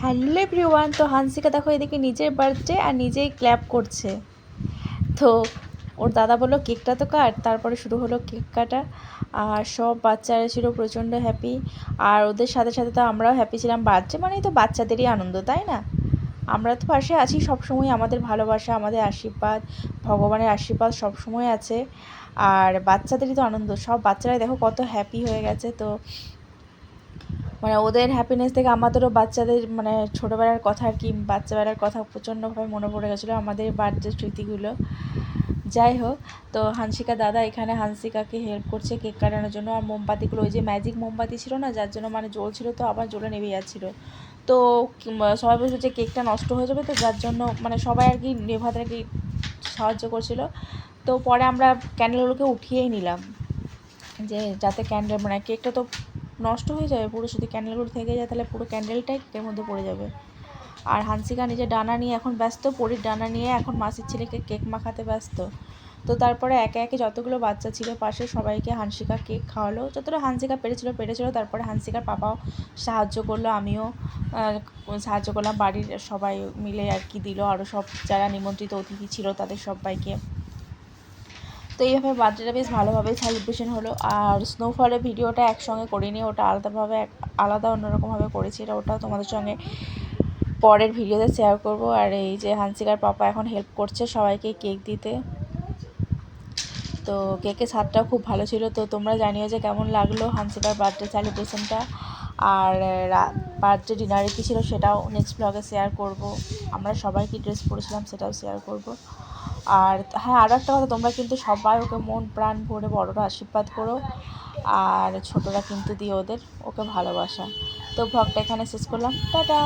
Hello everyone. তো হানসিকা দেখো এদিকে নিজের বার্থডে আর নিজেই ক্ল্যাপ করছে। তো ওর দাদা বললো কেকটা তো কাট, তারপরে শুরু হলো কেক কাটা। আর সব বাচ্চারা ছিল প্রচণ্ড হ্যাপি, আর ওদের সাথে সাথে তো আমরাও হ্যাপি ছিলাম। বার্থডে মানেই তো বাচ্চাদেরই আনন্দ, তাই না? আমরা তো পাশে আছি সবসময়, আমাদের ভালোবাসা, আমাদের আশীর্বাদ, ভগবানের আশীর্বাদ সবসময় আছে। আর বাচ্চাদেরই তো আনন্দ, সব বাচ্চারাই দেখো কত হ্যাপি হয়ে গেছে। তো মানে ওদের হ্যাপিনেস থেকে আমাদেরও বাচ্চাদের মানে ছোটোবেলার কথা আর কি, বাচ্চাবেলার কথা প্রচণ্ডভাবে মনে পড়ে গেছিলো, আমাদের বার্থডে স্মৃতিগুলো। যাই হোক, তো হানসিকা দাদা এখানে হানসিকাকে হেল্প করছে কেক কাটানোর জন্য। আর মোমবাতিগুলো, ওই যে ম্যাজিক মোমবাতি ছিল না, যার জন্য মানে জ্বলছিল, তো আবার জ্বলে নেমে যাচ্ছিলো। তো সবাই বলছে যে কেকটা নষ্ট হয়ে যাবে, তো যার জন্য মানে সবাই আর কি নেভাতে আর কি সাহায্য করছিল। তো পরে আমরা ক্যান্ডেলগুলোকে উঠিয়েই নিলাম, যে যাতে ক্যান্ডেল মানে কেকটা তো নষ্ট হয়ে যাবে পুরো, যদি ক্যান্ডেলগুলো থেকে যায় তাহলে পুরো ক্যান্ডেলটাই কেকের মধ্যে পড়ে যাবে। আর হানসিকা নিজের ডানা নিয়ে এখন ব্যস্ত, পরীর ডানা নিয়ে এখন মাসির ছেলেকে কেক মাখাতে ব্যস্ত। তো তারপরে একে একে যতগুলো বাচ্চা ছিল পাশে সবাইকে হানসিকা কেক খাওয়ালো, যতটা হানসিকা পেরেছিল। তারপরে হানসিকার পাপাও সাহায্য করলো, আমিও সাহায্য করলাম, বাড়ির সবাই মিলে আর কি দিল, আরও সব যারা নিমন্ত্রিত অতিথি ছিল তাদের সবাইকে। তো এইভাবে বার্থডেটা বেশ ভালোভাবেই সেলিব্রেশন হলো। আর স্নোফলের ভিডিওটা একসঙ্গে করিনি, ওটা আলাদা অন্যরকমভাবে করেছি, ওটাও তোমাদের সঙ্গে পরের ভিডিওতে শেয়ার করব। আর এই যে হানসিকার পাপা এখন হেল্প করছে সবাইকে কেক দিতে। তো কেকের স্বাদটাও খুব ভালো ছিল। তো তোমরা জানিও যে কেমন লাগলো হানসিকার বার্থডে সেলিব্রেশনটা। আর বার্থডে ডিনারে কী ছিল সেটাও নেক্সট ব্লগে শেয়ার করব। আমরা সবাই কী ড্রেস পরেছিলাম সেটাও শেয়ার করব। আর হ্যাঁ, আরও একটা কথা, তোমরা কিন্তু সবাই ওকে মন প্রাণ ভরে বড়রা আশীর্বাদ করো, আর ছোটরা কিন্তু দিও ওকে ভালোবাসা। তো ব্লগটা এখানে শেষ করলাম, টাটা।